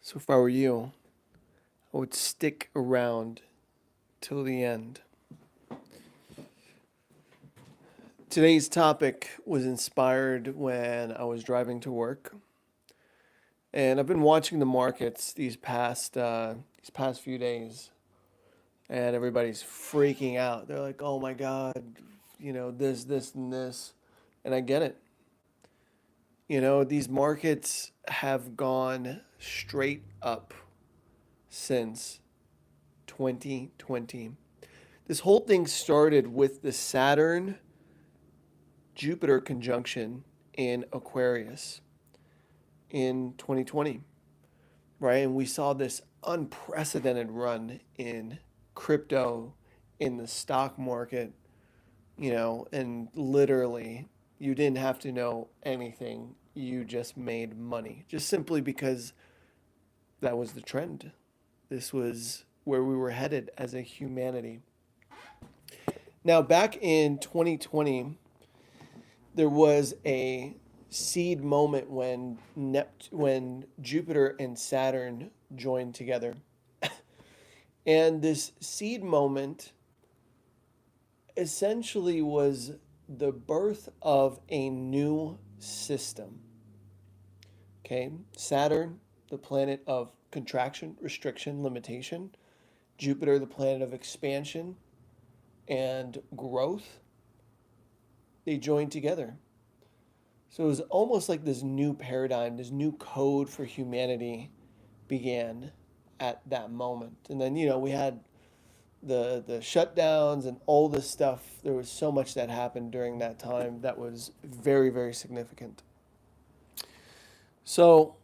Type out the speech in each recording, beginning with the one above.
So if I were you, I would stick around till the end. Today's topic was inspired when I was driving to work, and I've been watching the markets these past few days, and everybody's freaking out. They're like, "Oh my God, this, and this," and I get it. These markets have gone straight up since 2020. This whole thing started with the Saturn Jupiter conjunction in Aquarius in 2020, right? And we saw this unprecedented run in crypto, in the stock market, and literally you didn't have to know anything. You just made money just simply because that was the trend. This was where we were headed as a humanity. Now, back in 2020, there was a seed moment when when Jupiter and Saturn joined together. And this seed moment essentially was the birth of a new system. Okay? Saturn, the planet of contraction, restriction, limitation. Jupiter, the planet of expansion and growth. They joined together. So it was almost like this new paradigm, this new code for humanity began at that moment. And then, we had the shutdowns and all this stuff. There was so much that happened during that time that was very, very significant. So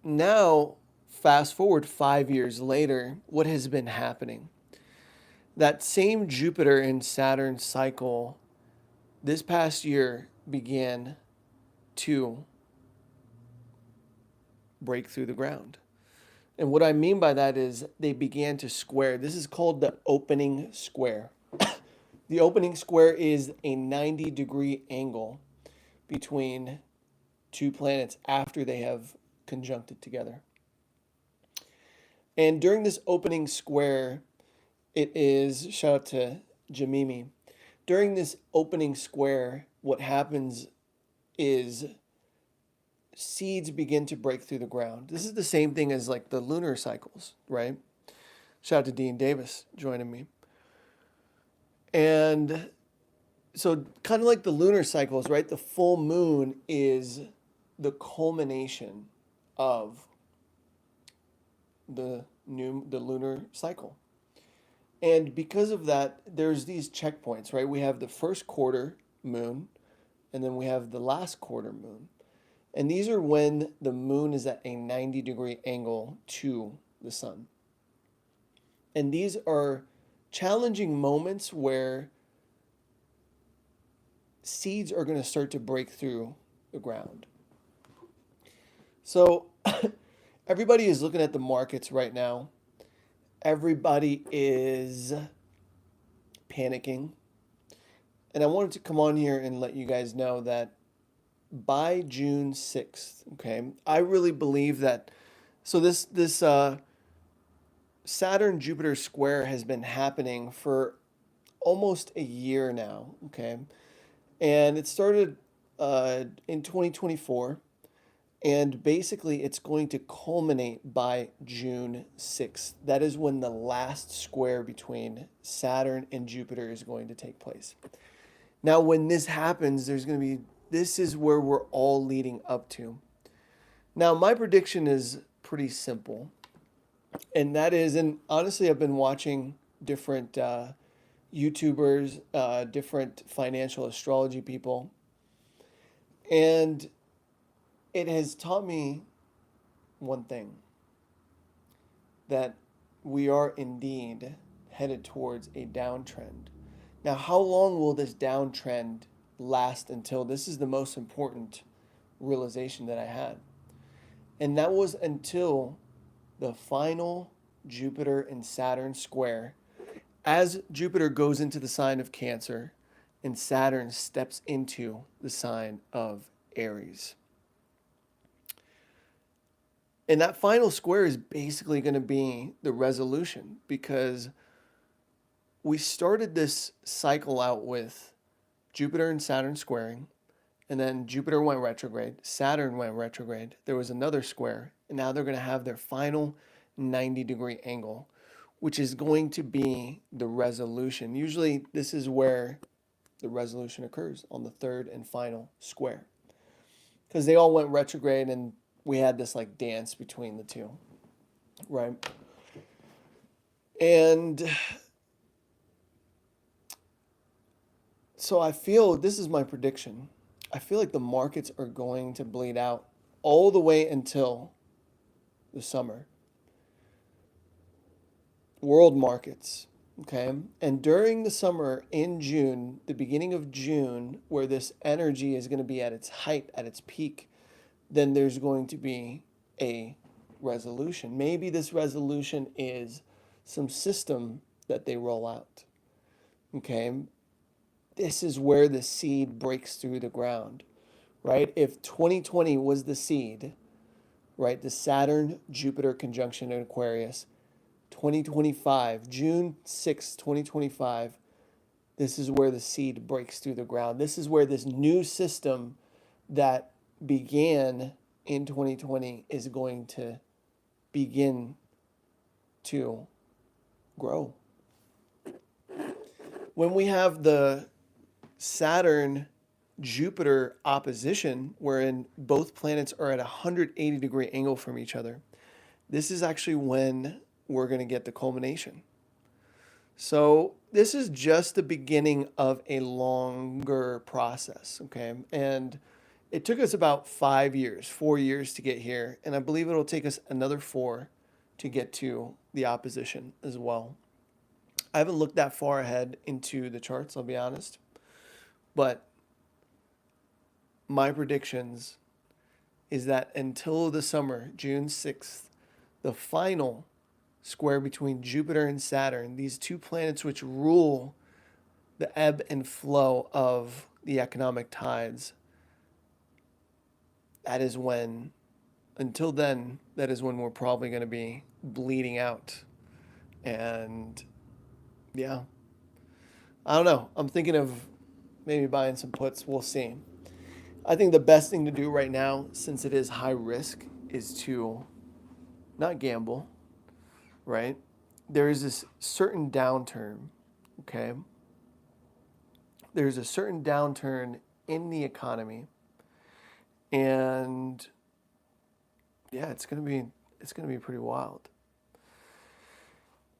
now, fast forward 5 years later, what has been happening? That same Jupiter and Saturn cycle this past year began to break through the ground. And what I mean by that is they began to square. This is called the opening square. The opening square is a 90-degree angle between two planets after they have conjuncted together. And during this opening square, it is, shout out to Jamimi, during this opening square, what happens is seeds begin to break through the ground. This is the same thing as like the lunar cycles, right? Shout out to Dean Davis joining me. And so kind of like the lunar cycles, right? The full moon is the culmination of the lunar cycle. And because of that, there's these checkpoints, right? We have the first quarter moon, and then we have the last quarter moon. And these are when the moon is at a 90-degree angle to the sun. And these are challenging moments where seeds are going to start to break through the ground. So everybody is looking at the markets right now. Everybody is panicking. And I wanted to come on here and let you guys know that by June 6th, okay, I really believe that. So this Saturn Jupiter square has been happening for almost a year now, okay? And it started in 2024. And basically, it's going to culminate by June 6th. That is when the last square between Saturn and Jupiter is going to take place. Now, when this happens, this is where we're all leading up to. Now, my prediction is pretty simple. And that is, and honestly, I've been watching different YouTubers, different financial astrology people. And it has taught me one thing, that we are indeed headed towards a downtrend. Now, how long will this downtrend last until? This is the most important realization that I had. And that was until the final Jupiter and Saturn square, as Jupiter goes into the sign of Cancer and Saturn steps into the sign of Aries. And that final square is basically going to be the resolution, because we started this cycle out with Jupiter and Saturn squaring, and then Jupiter went retrograde, Saturn went retrograde, there was another square, and now they're going to have their final 90-degree angle, which is going to be the resolution. Usually this is where the resolution occurs, on the third and final square, because they all went retrograde and we had this like dance between the two, right? And so I feel, this is my prediction, I feel like the markets are going to bleed out all the way until the summer. World markets, okay? And during the summer, in June, the beginning of June, where this energy is going to be at its height, at its peak, then there's going to be a resolution. Maybe this resolution is some system that they roll out, okay? This is where the seed breaks through the ground, right? If 2020 was the seed, right, the Saturn-Jupiter conjunction in Aquarius, 2025, June 6, 2025, this is where the seed breaks through the ground. This is where this new system that began in 2020 is going to begin to grow. When we have the Saturn-Jupiter opposition, wherein both planets are at a 180-degree angle from each other, this is actually when we're going to get the culmination. So this is just the beginning of a longer process, okay? And it took us about 4 years to get here, and I believe it'll take us another 4 to get to the opposition as well. I haven't looked that far ahead into the charts, I'll be honest, but my predictions is that until the summer, June 6th, the final square between Jupiter and Saturn, these two planets which rule the ebb and flow of the economic tides, that is when, until then, that is when we're probably going to be bleeding out. And yeah, I don't know. I'm thinking of maybe buying some puts. We'll see. I think the best thing to do right now, since it is high risk, is to not gamble, right? There is this certain downturn, okay? There's a certain downturn in the economy, and yeah, it's gonna be pretty wild.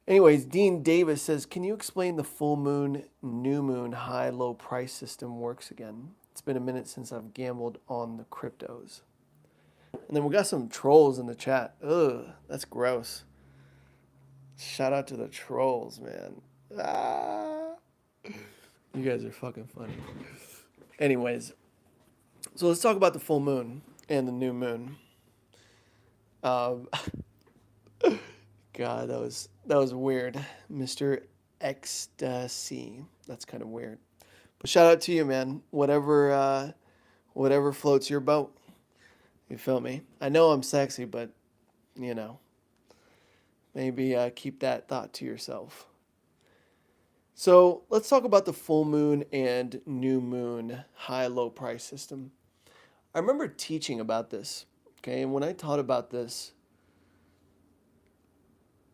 Anyways, Dean Davis says, can you explain the full moon, new moon, high, low price system works again? It's been a minute since I've gambled on the cryptos. And then we got some trolls in the chat. Ugh, that's gross. Shout out to the trolls, man. Ah. You guys are fucking funny. Anyways, so let's talk about the full moon and the new moon. God, that was weird, Mr. Ecstasy. That's kind of weird. But shout out to you, man. Whatever floats your boat. You feel me? I know I'm sexy, but you know, maybe keep that thought to yourself. So let's talk about the full moon and new moon high-low price system. I remember teaching about this, okay? And when I taught about this,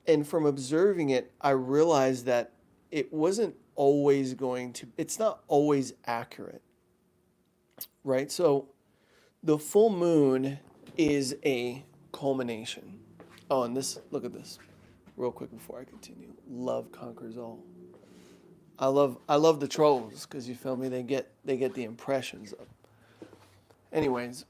and from observing it, I realized that it wasn't always it's not always accurate, right? So the full moon is a culmination. Oh, and this, look at this, real quick before I continue. Love conquers all. I love the trolls, because you feel me, they get the impressions up. Anyways,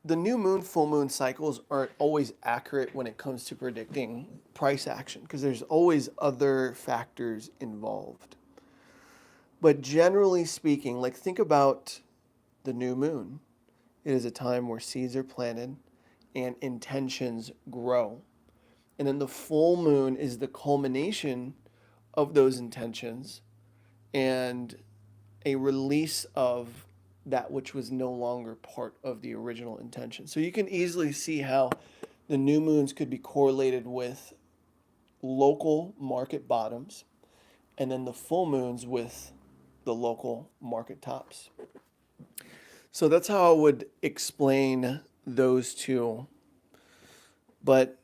the new moon, full moon cycles aren't always accurate when it comes to predicting price action, because there's always other factors involved. But generally speaking, like, think about the new moon. It is a time where seeds are planted and intentions grow. And then the full moon is the culmination of those intentions and a release of that which was no longer part of the original intention. So you can easily see how the new moons could be correlated with local market bottoms, and then the full moons with the local market tops. So that's how I would explain those two. But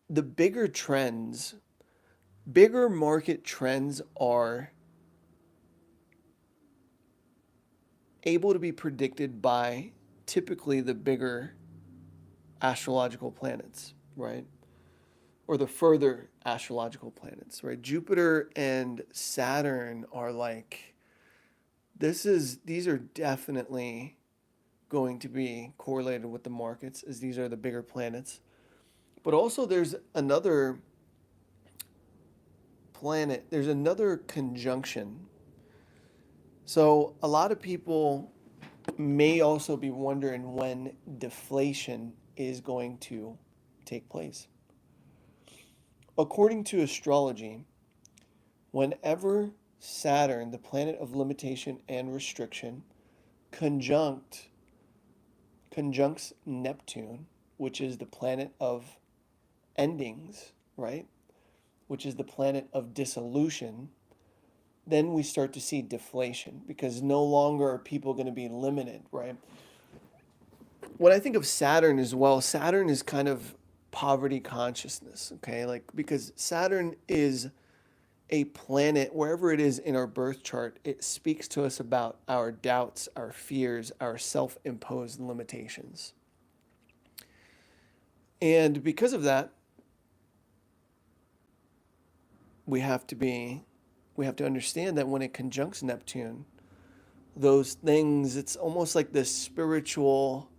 the bigger trends, bigger market trends are able to be predicted by typically the bigger astrological planets, right? Or the further astrological planets, right? Jupiter and Saturn are like, these are definitely going to be correlated with the markets, as these are the bigger planets. But also there's another planet, there's another conjunction. So a lot of people may also be wondering when deflation is going to take place. According to astrology, whenever Saturn, the planet of limitation and restriction, conjuncts Neptune, which is the planet of endings, right? Which is the planet of dissolution, then we start to see deflation, because no longer are people going to be limited, right? When I think of Saturn as well, Saturn is kind of poverty consciousness, okay? Like, because Saturn is a planet, wherever it is in our birth chart, it speaks to us about our doubts, our fears, our self-imposed limitations. And because of that, we have to understand that when it conjuncts Neptune, those things, it's almost like this spiritual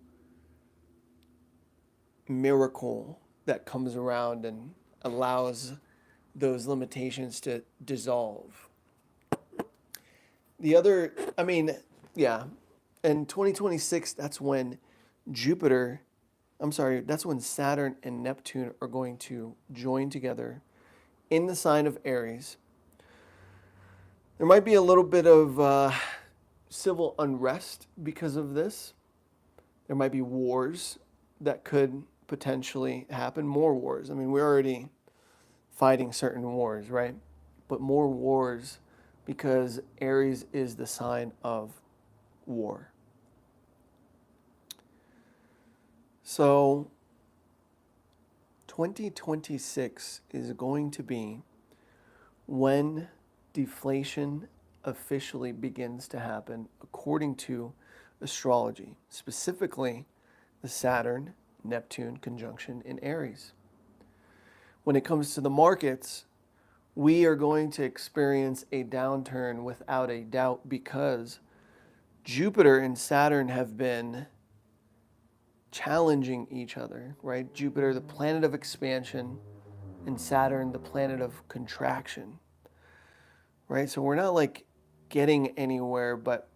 miracle that comes around and allows those limitations to dissolve. The other, in 2026, that's when that's when Saturn and Neptune are going to join together in the sign of Aries. There might be a little bit of civil unrest because of this. There might be wars that could potentially happen, more wars. I mean, we're already fighting certain wars, right? But more wars, because Aries is the sign of war. So 2026 is going to be when deflation officially begins to happen according to astrology, specifically the Saturn-Neptune conjunction in Aries. When it comes to the markets, we are going to experience a downturn without a doubt, because Jupiter and Saturn have been challenging each other, right? Jupiter, the planet of expansion, and Saturn, the planet of contraction, right? So we're not like getting anywhere, but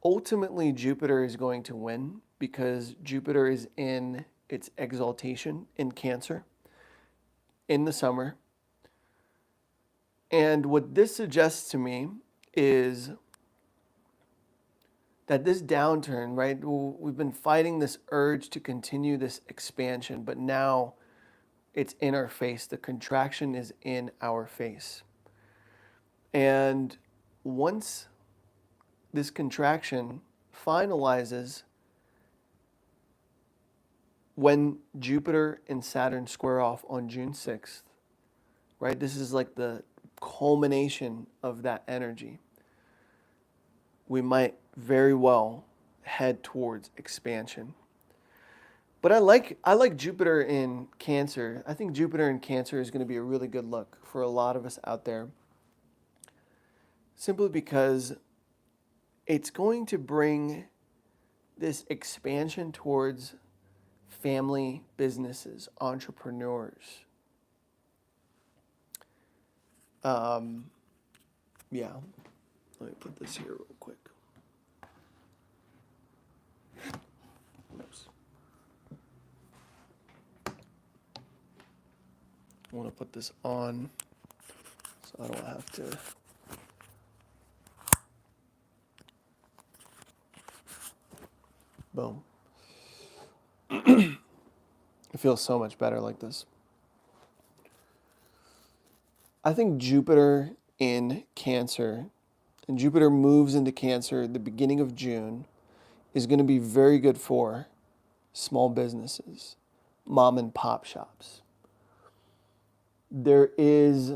ultimately Jupiter is going to win, because Jupiter is in its exaltation in Cancer in the summer. And what this suggests to me is that this downturn, right, we've been fighting this urge to continue this expansion, but now it's in our face. The contraction is in our face. And once this contraction finalizes, when Jupiter and Saturn square off on June 6th, right, this is like the culmination of that energy. We might very well head towards expansion. But I like Jupiter in Cancer. I think Jupiter in Cancer is going to be a really good look for a lot of us out there, simply because it's going to bring this expansion towards family businesses, entrepreneurs. Let me put this here real quick. Oops. I want to put this on so I don't have to Boom. It feels so much better like this. I think Jupiter in Cancer, and Jupiter moves into Cancer at the beginning of June, is going to be very good for small businesses, mom and pop shops. There is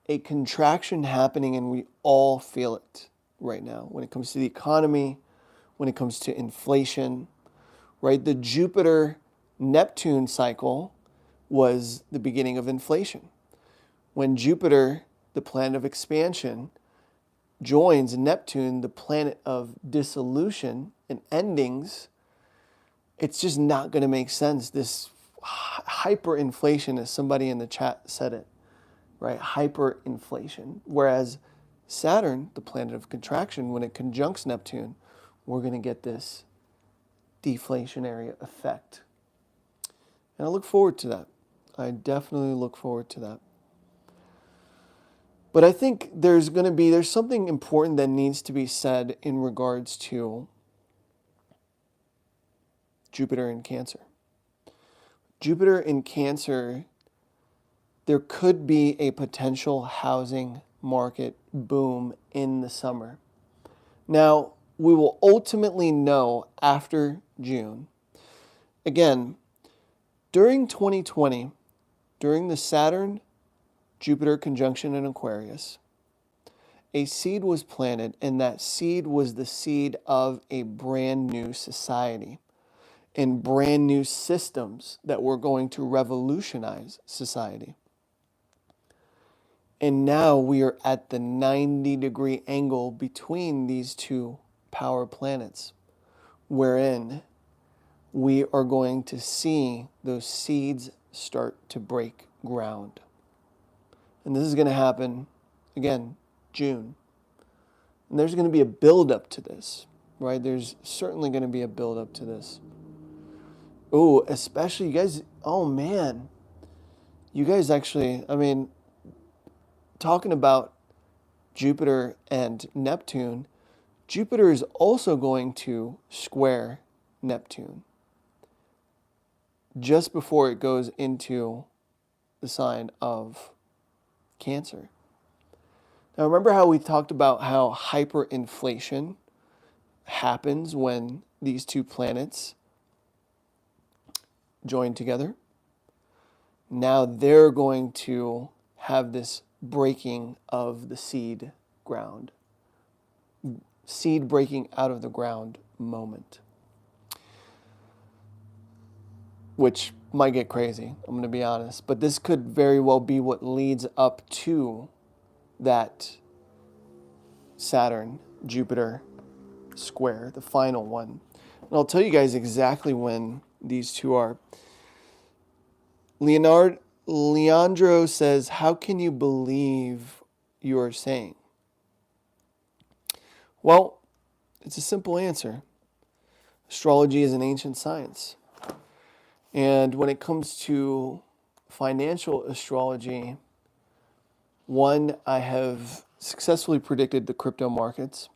a contraction happening, and we all feel it right now when it comes to the economy, when it comes to inflation, right? The Jupiter-Neptune cycle was the beginning of inflation. When Jupiter, the planet of expansion, joins Neptune, the planet of dissolution and endings, it's just not going to make sense. This hyperinflation, as somebody in the chat said it, right? Hyperinflation. Whereas Saturn, the planet of contraction, when it conjuncts Neptune, we're going to get this deflationary effect. And I look forward to that. I definitely look forward to that. But I think there's something important that needs to be said in regards to Jupiter in Cancer. Jupiter in Cancer, there could be a potential housing market boom in the summer. Now, we will ultimately know after June. Again, during 2020, during the Saturn-Jupiter conjunction in Aquarius, a seed was planted, and that seed was the seed of a brand new society and brand new systems that were going to revolutionize society. And now we are at the 90-degree angle between these two power planets, wherein we are going to see those seeds start to break ground. And this is going to happen, again, June. And there's going to be a build-up to this, right? There's certainly going to be a build-up to this. Oh, especially you guys, oh man. You guys actually, talking about Jupiter and Neptune, Jupiter is also going to square Neptune just before it goes into the sign of Cancer. Now, remember how we talked about how hyperinflation happens when these two planets join together? Now they're going to have this breaking of the seed ground, seed breaking out of the ground moment, which might get crazy, I'm going to be honest, but this could very well be what leads up to that Saturn-Jupiter square, the final one. And I'll tell you guys exactly when these two are. Leandro says, how can you believe you are saying? Well, it's a simple answer. Astrology is an ancient science. And when it comes to financial astrology, one, I have successfully predicted the crypto markets.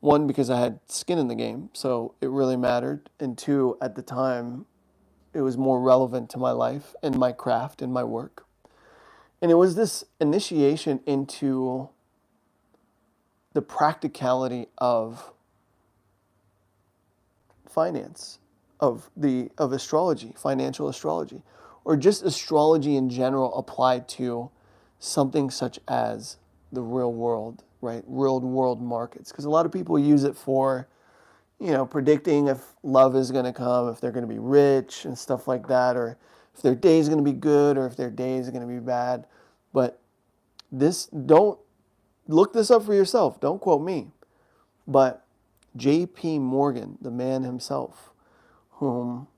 One, because I had skin in the game, so it really mattered. And two, at the time, it was more relevant to my life and my craft and my work. And it was this initiation into the practicality of finance, of astrology, financial astrology, or just astrology in general applied to something such as the real world, right? Real world markets. Because a lot of people use it for, predicting if love is going to come, if they're going to be rich and stuff like that, or if their day is going to be good or if their day is going to be bad. But don't look this up for yourself. Don't quote me. But J.P. Morgan, the man himself, whom,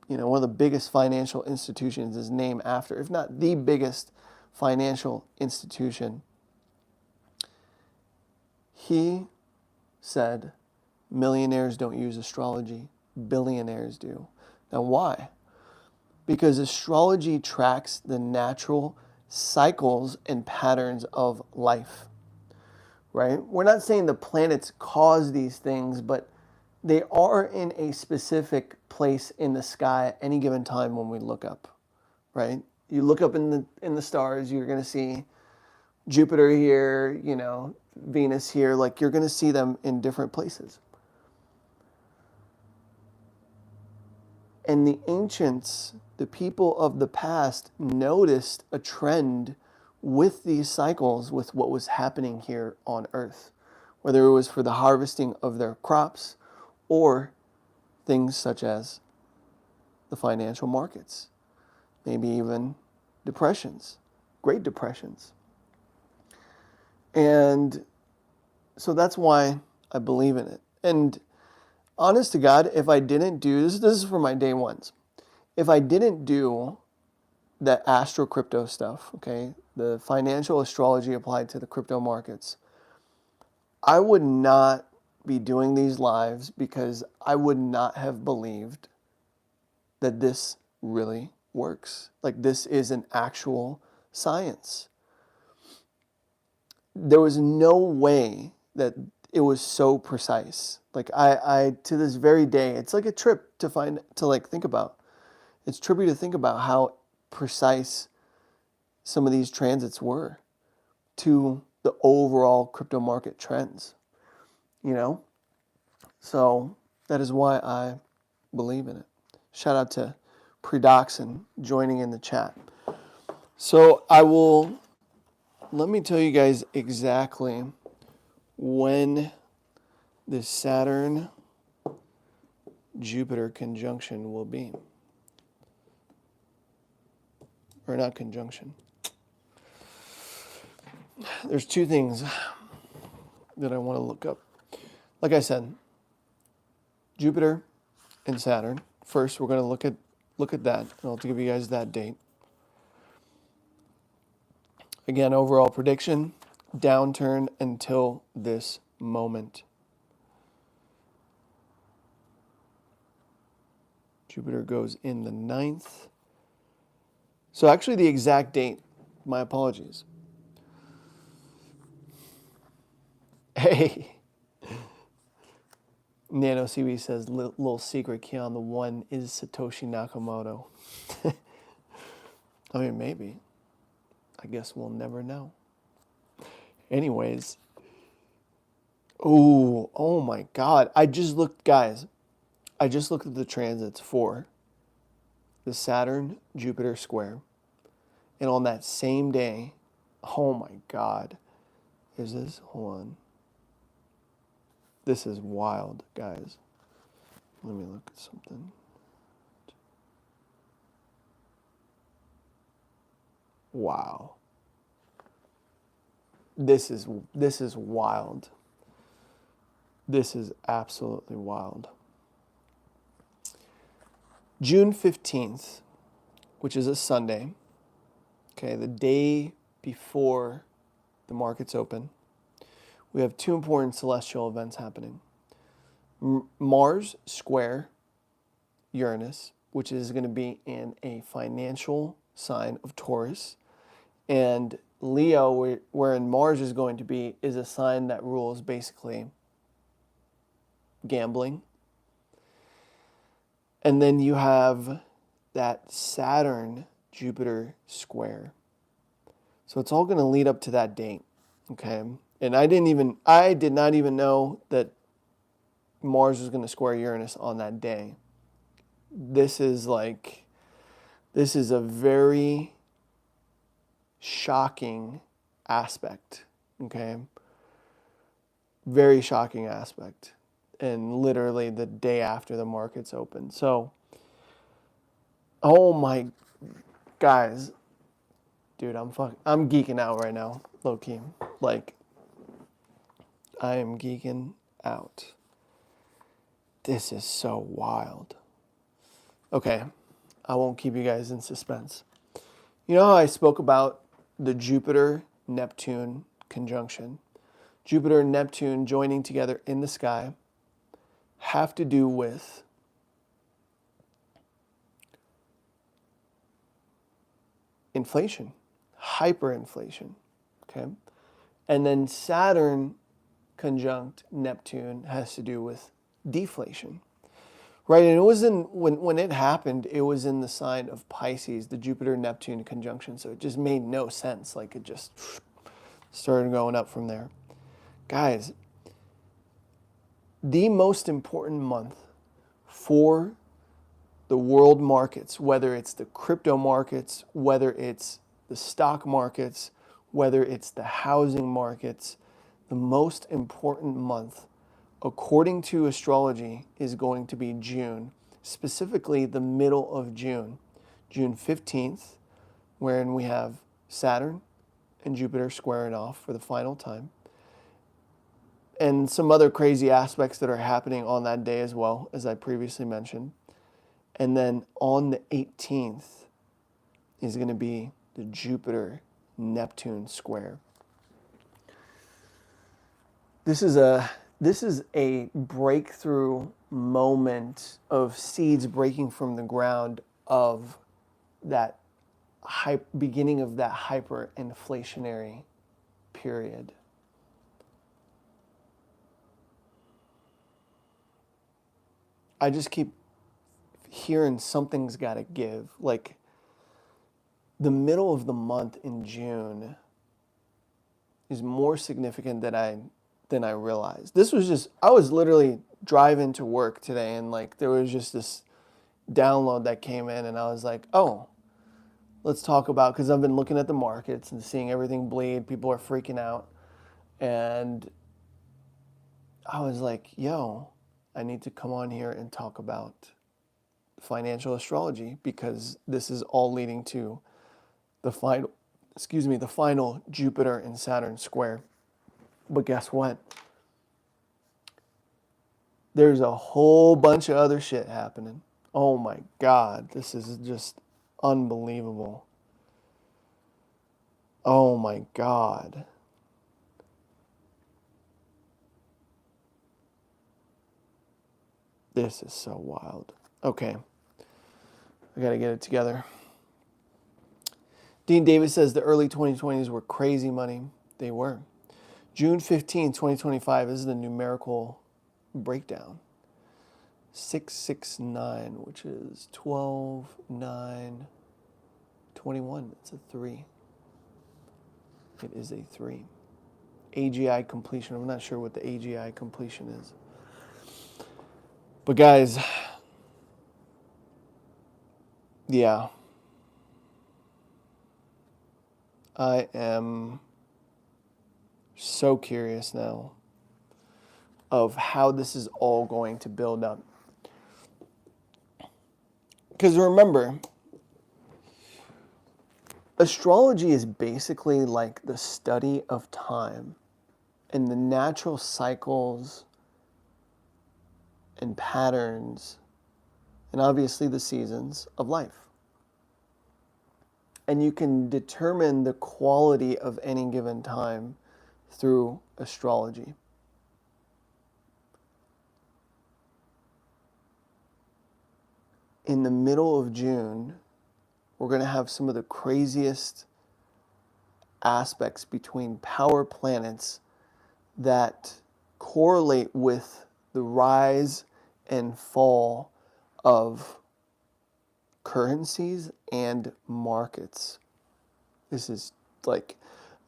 one of the biggest financial institutions is named after, if not the biggest financial institution, he said, millionaires don't use astrology, billionaires do. Now, why? Because astrology tracks the natural cycles and patterns of life, right? We're not saying the planets cause these things, but they are in a specific place in the sky at any given time when we look up, right? You look up in the stars, you're going to see Jupiter here, Venus here, like you're going to see them in different places. And the ancients, the people of the past, noticed a trend with these cycles, with what was happening here on Earth, whether it was for the harvesting of their crops or things such as the financial markets, maybe even depressions, great depressions. And so that's why I believe in it. And honest to God, if I didn't do this, this is for my day ones. If I didn't do that astro crypto stuff, okay, the financial astrology applied to the crypto markets, I would not be doing these lives because I would not have believed that this really works. Like this is an actual science. There was no way that it was so precise. Like I to this very day, it's like a trip to think about. It's trippy to think about how precise some of these transits were to the overall crypto market trends, So that is why I believe in it. Shout out to Predoxin joining in the chat. So let me tell you guys exactly when the Saturn-Jupiter conjunction will be. Or not conjunction. There's two things that I want to look up. Like I said, Jupiter and Saturn. First, we're going to look at that, and I'll give you guys that date. Again, overall prediction, downturn until this moment. Jupiter goes in the 9th. So actually the exact date, my apologies. Hey, Nano CB says, little secret, Kian, the one is Satoshi Nakamoto. I mean, maybe. I guess we'll never know. Anyways. Oh my God. I just looked at the transits for the Saturn-Jupiter square. And on that same day, oh my God. Hold on. This is wild, guys. Let me look at something. Wow. This is wild. This is absolutely wild. June 15th, which is a Sunday, okay, the day before the markets open, we have two important celestial events happening. Mars square Uranus, which is going to be in a financial sign of Taurus, and Leo, wherein Mars is going to be, is a sign that rules basically gambling. And then you have that Saturn-Jupiter square. So it's all going to lead up to that date, okay? And I did not even know that Mars was going to square Uranus on that day. This is a very shocking aspect, okay? Very shocking aspect. And literally the day after the markets open. So, oh my, guys, dude, I'm geeking out right now, low key. Like, I am geeking out. This is so wild. Okay, I won't keep you guys in suspense. You know how I spoke about the Jupiter-Neptune conjunction? Jupiter and Neptune joining together in the sky have to do with inflation, hyperinflation, okay? And then Saturn conjunct Neptune has to do with deflation, right? And it was when it happened, it was in the sign of Pisces, the Jupiter-Neptune conjunction. So it just made no sense. Like, it just started going up from there. Guys, the most important month for the world markets, whether it's the crypto markets, whether it's the stock markets, whether it's the housing markets, the most important month, according to astrology, is going to be June, specifically the middle of June, June 15th, wherein we have Saturn and Jupiter squaring off for the final time, and some other crazy aspects that are happening on that day as well, as I previously mentioned. And then on the 18th is going to be the Jupiter-Neptune square. This is a breakthrough moment of seeds breaking from the ground of that beginning of that hyperinflationary period. I just keep hearing something's got to give. Like, the middle of the month in June is more significant than I realized. I was literally driving to work today, and like there was just this download that came in, and I was like, oh, let's talk about, because I've been looking at the markets and seeing everything bleed. People are freaking out. And I was like, yo, I need to come on here and talk about financial astrology, because this is all leading to the final Jupiter and Saturn square. But guess what? There's a whole bunch of other shit happening. Oh my God, this is just unbelievable. Oh my God. This is so wild. Okay. I gotta get it together. Dean Davis says the early 2020s were crazy money. They were. June 15, 2025 is the numerical breakdown. 669, which is 12, 9, 21. It's a 3. It is a 3. AGI completion. I'm not sure what the AGI completion is. But guys, yeah. I am so curious now of how this is all going to build up. Because remember, astrology is basically like the study of time and the natural cycles and patterns and obviously the seasons of life. And you can determine the quality of any given time through astrology. In the middle of June, we're going to have some of the craziest aspects between power planets that correlate with the rise and fall of currencies and markets. This is like,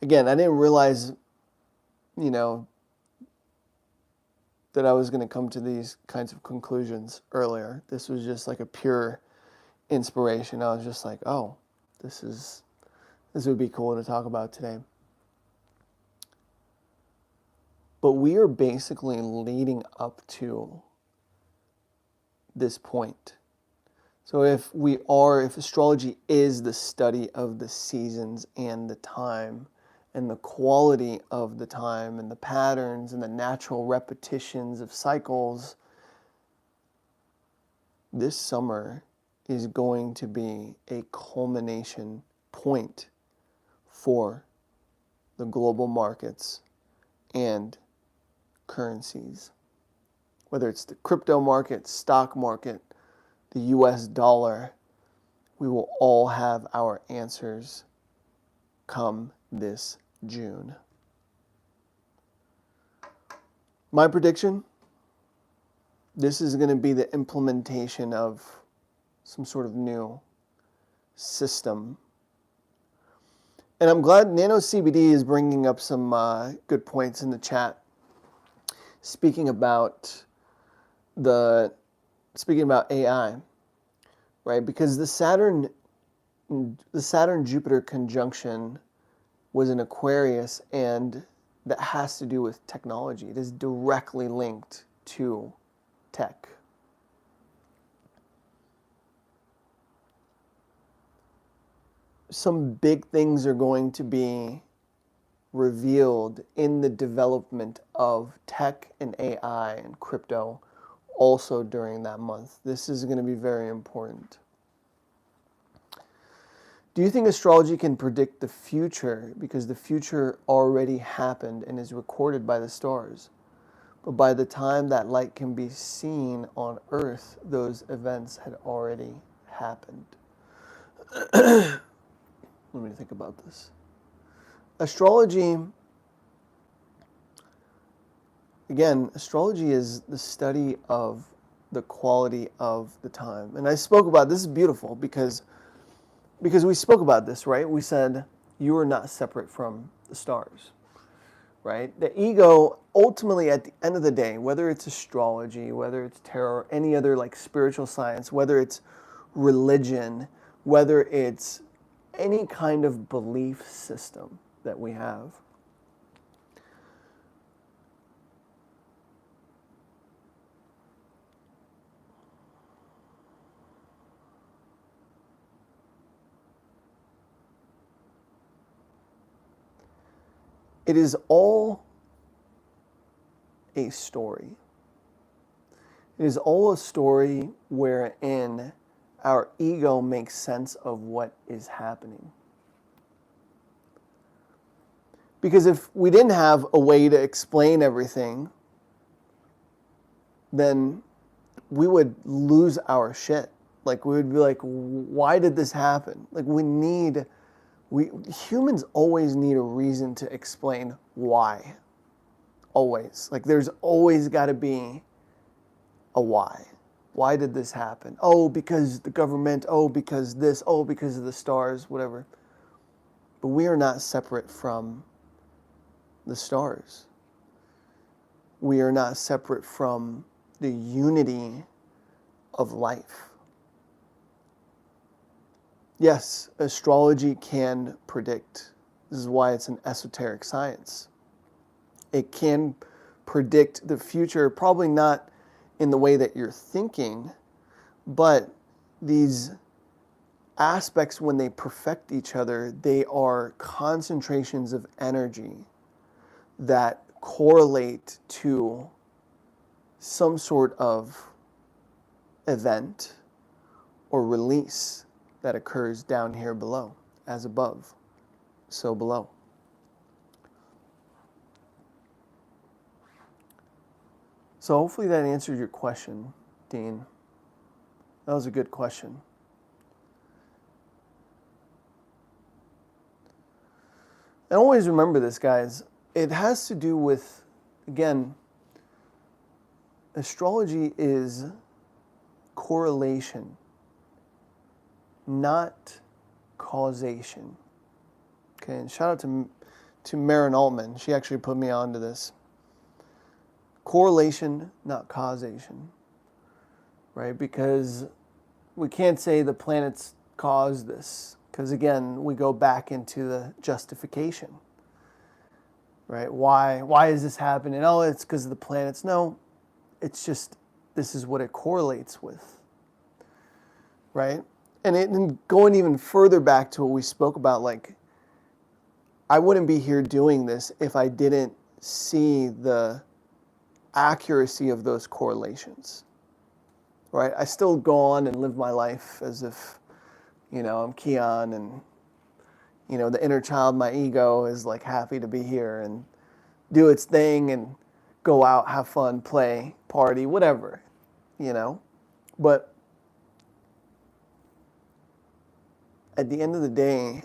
again, I didn't realize, that I was going to come to these kinds of conclusions earlier. This was just like a pure inspiration. I was just like, oh, this would be cool to talk about today. But we are basically leading up to this point. So if astrology is the study of the seasons and the time and the quality of the time and the patterns and the natural repetitions of cycles, this summer is going to be a culmination point for the global markets and currencies. Whether it's the crypto market, stock market, the US dollar, we will all have our answers come this June. My prediction, This is going to be the implementation of some sort of new system. And I'm glad Nano CBD is bringing up some good points in the chat, speaking about AI, right? Because the Saturn Jupiter conjunction was in Aquarius, and that has to do with technology. It is directly linked to tech. Some big things are going to be revealed in the development of tech and AI and crypto also during that month. This is going to be very important. Do you think astrology can predict the future? Because the future already happened and is recorded by the stars. But by the time that light can be seen on Earth, those events had already happened. Let me think about this. Astrology, again, astrology is the study of the quality of the time. And I spoke about this is beautiful because we spoke about this, right? We said you are not separate from the stars, right? The ego, ultimately, at the end of the day, whether it's astrology, whether it's tarot, any other like spiritual science, whether it's religion, whether it's any kind of belief system that we have, it is all a story. It is all a story wherein our ego makes sense of what is happening. Because if we didn't have a way to explain everything, then we would lose our shit. Like, we would be like, why did this happen? Like, humans always need a reason to explain why. Always. Like, there's always got to be a why. Why did this happen? Oh, because the government. Oh, because this. Oh, because of the stars, whatever. But we are not separate from the stars. We are not separate from the unity of life. Yes, astrology can predict. This is why it's an esoteric science. It can predict the future, probably not in the way that you're thinking, but these aspects, when they perfect each other, they are concentrations of energy that correlate to some sort of event or release that occurs down here below. As above, so below. So hopefully that answered your question, Dean. That was a good question. And always remember this, guys. It has to do with, again, astrology is correlation, not causation. Okay, and shout out to Marin Altman. She actually put me onto this. Correlation, not causation, right? Because we can't say the planets caused this, because again, we go back into the justification, right? Why is this happening? Oh, it's because of the planets. No, it's just this is what it correlates with, right? And going even further back to what we spoke about, like, I wouldn't be here doing this if I didn't see the accuracy of those correlations, right? I still go on and live my life as if, I'm Kian, and, the inner child, my ego, is like happy to be here and do its thing and go out, have fun, play, party, whatever, But at the end of the day,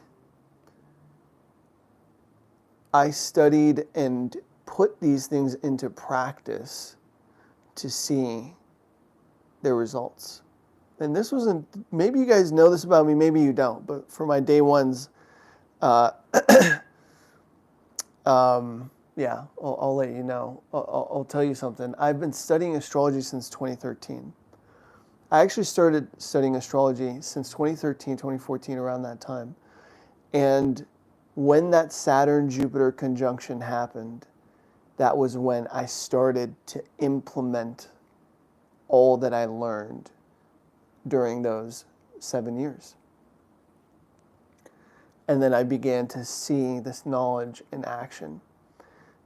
I studied and put these things into practice to see their results. And this wasn't, maybe you guys know this about me, maybe you don't, but for my day ones, uh, yeah, I'll let you know. I'll tell you something. I've been studying astrology since 2013. I actually started studying astrology since 2013, 2014, around that time. And when that Saturn-Jupiter conjunction happened, that was when I started to implement all that I learned during those 7 years. And then I began to see this knowledge in action.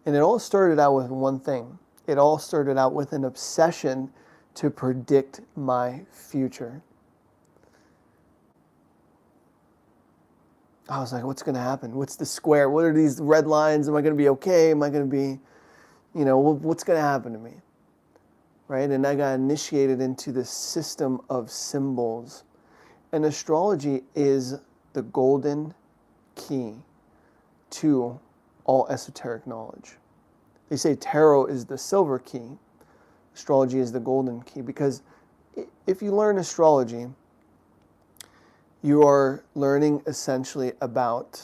And it all started out with one thing. It all started out with an obsession to predict my future. I was like, what's going to happen? What's the square? What are these red lines? Am I going to be okay? Am I going to be, what's going to happen to me? Right? And I got initiated into this system of symbols. And astrology is the golden key to all esoteric knowledge. They say tarot is the silver key. Astrology is the golden key, because if you learn astrology, you are learning essentially about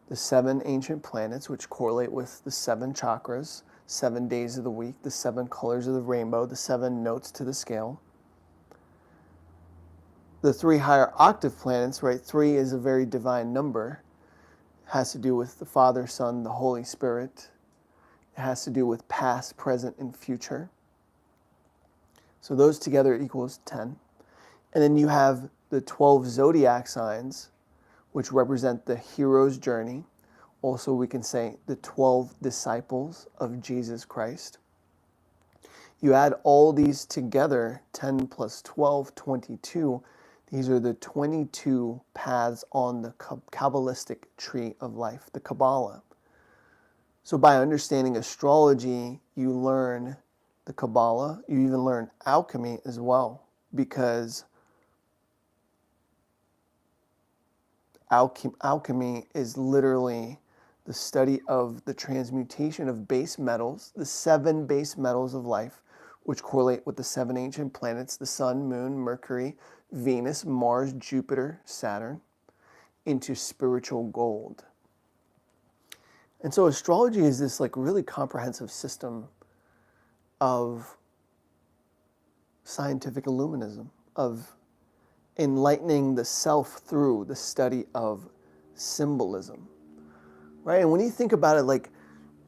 the 7 ancient planets, which correlate with the 7 chakras, 7 days of the week, the 7 colors of the rainbow, the 7 notes to the scale. The 3 higher octave planets, right? 3 is a very divine number. It has to do with the Father, Son, the Holy Spirit. It has to do with past, present, and future. So those together equals 10. And then you have the 12 zodiac signs, which represent the hero's journey. Also, we can say the 12 disciples of Jesus Christ. You add all these together, 10 plus 12, 22. These are the 22 paths on the Kabbalistic tree of life, the Kabbalah. So by understanding astrology, you learn the Kabbalah. You even learn alchemy as well, because alchemy is literally the study of the transmutation of base metals, the 7 base metals of life, which correlate with the 7 ancient planets, the Sun, Moon, Mercury, Venus, Mars, Jupiter, Saturn, into spiritual gold. And so astrology is this really comprehensive system of scientific illuminism, of enlightening the self through the study of symbolism, right? And when you think about it,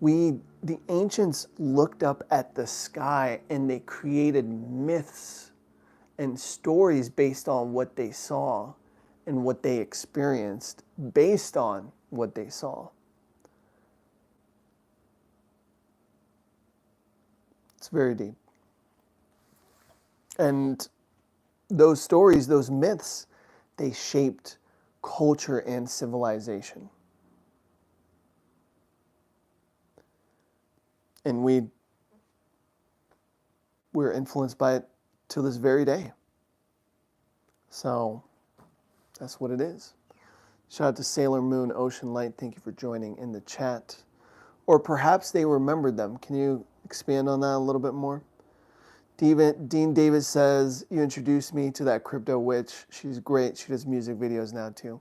the ancients looked up at the sky and they created myths and stories based on what they saw and what they experienced based on what they saw. It's very deep. And those stories, those myths, they shaped culture and civilization. And we're influenced by it to this very day. So that's what it is. Shout out to Sailor Moon, Ocean Light. Thank you for joining in the chat. Or perhaps they remembered them. Can you expand on that a little bit more? Dean Davis says, you introduced me to that crypto witch. She's great. She does music videos now too.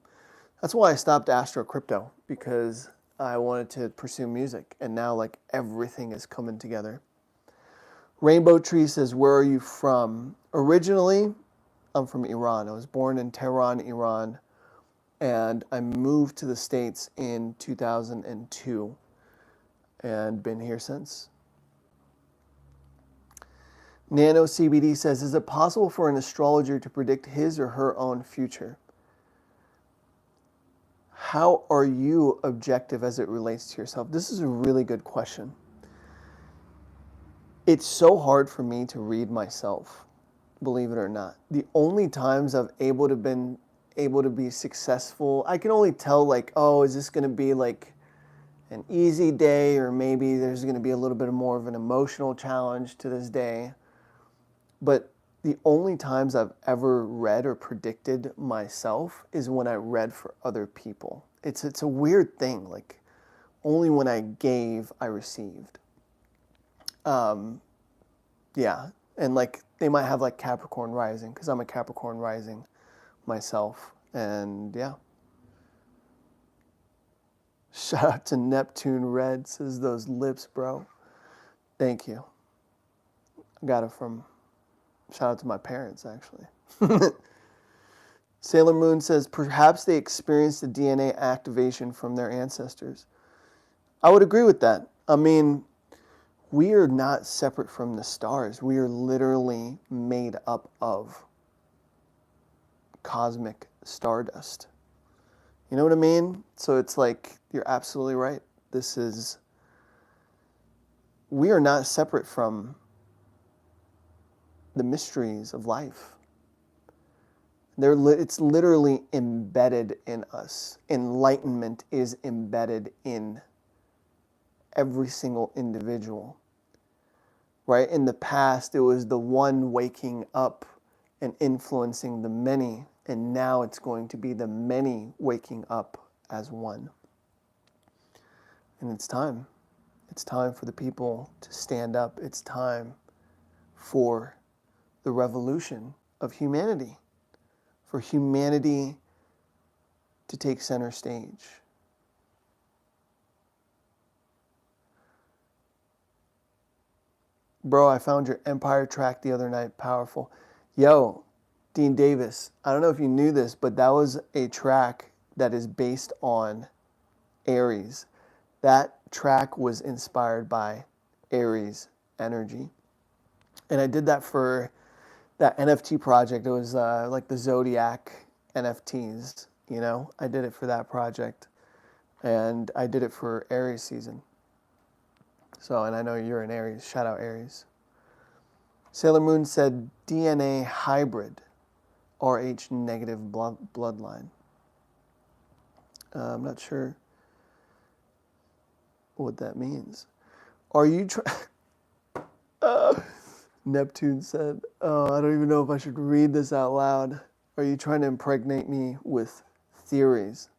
That's why I stopped Astro Crypto, because I wanted to pursue music. And now everything is coming together. Rainbow Tree says, where are you from? Originally, I'm from Iran. I was born in Tehran, Iran. And I moved to the States in 2002 and been here since. Nano CBD says, is it possible for an astrologer to predict his or her own future? How are you objective as it relates to yourself? This is a really good question. It's so hard for me to read myself, believe it or not. The only times I've been able to be successful, I can only tell is this going to be an easy day, or maybe there's going to be a little bit more of an emotional challenge to this day. But the only times I've ever read or predicted myself is when I read for other people. It's a weird thing. Only when I gave, I received. Yeah, And like they might have like Capricorn rising, because I'm a Capricorn rising myself. And yeah. Shout out to Neptune Red, says those lips, bro. Thank you. I got it from, shout out to my parents, actually. Sailor Moon says, perhaps they experienced a DNA activation from their ancestors. I would agree with that. I mean, we are not separate from the stars. We are literally made up of cosmic stardust. You know what I mean? So it's like, you're absolutely right. We are not separate from the mysteries of life. It's literally embedded in us. Enlightenment is embedded in every single individual, right? In the past, it was the one waking up and influencing the many, and now it's going to be the many waking up as one. And it's time. It's time for the people to stand up. It's time for the revolution of humanity, for humanity to take center stage. Bro, I found your Empire track the other night. Powerful. Yo, Dean Davis, I don't know if you knew this, but that was a track that is based on Aries. That track was inspired by Aries energy. And I did that for that NFT project. It was like the Zodiac NFTs, you know? I did it for that project. And I did it for Aries season. So, and I know you're an Aries. Shout out Aries. Sailor Moon said DNA hybrid, RH negative bloodline. I'm not sure what that means. Are you Neptune said, oh, I don't even know if I should read this out loud. Are you trying to impregnate me with theories?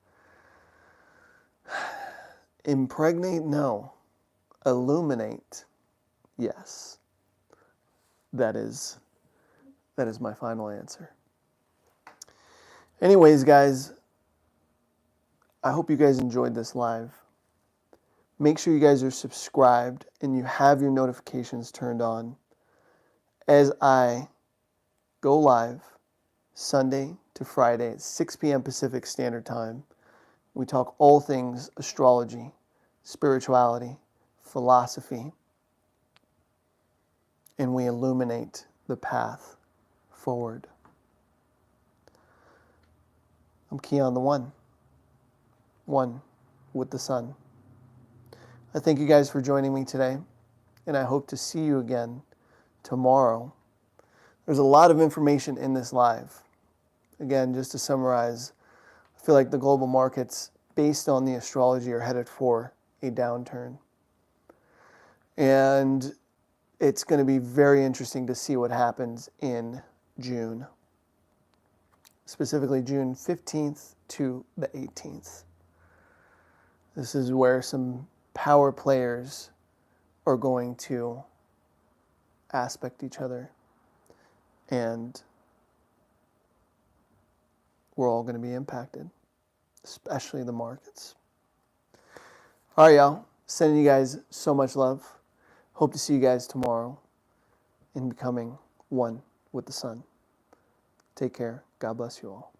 Impregnate? No. Illuminate? Yes. That is my final answer. Anyways, guys, I hope you guys enjoyed this live. Make sure you guys are subscribed and you have your notifications turned on as I go live Sunday to Friday at 6 p.m. Pacific Standard Time. We talk all things astrology, spirituality, philosophy, and we illuminate the path forward. I'm Kian the one with the sun. I thank you guys for joining me today, and I hope to see you again tomorrow. There's a lot of information in this live. Again, just to summarize, I feel like the global markets, based on the astrology, are headed for a downturn. And it's going to be very interesting to see what happens in June, specifically June 15th to the 18th. This is where some power players are going to aspect each other, and we're all going to be impacted, especially the markets. All right, y'all. Sending you guys so much love. Hope to see you guys tomorrow in becoming one with the sun. Take care. God bless you all.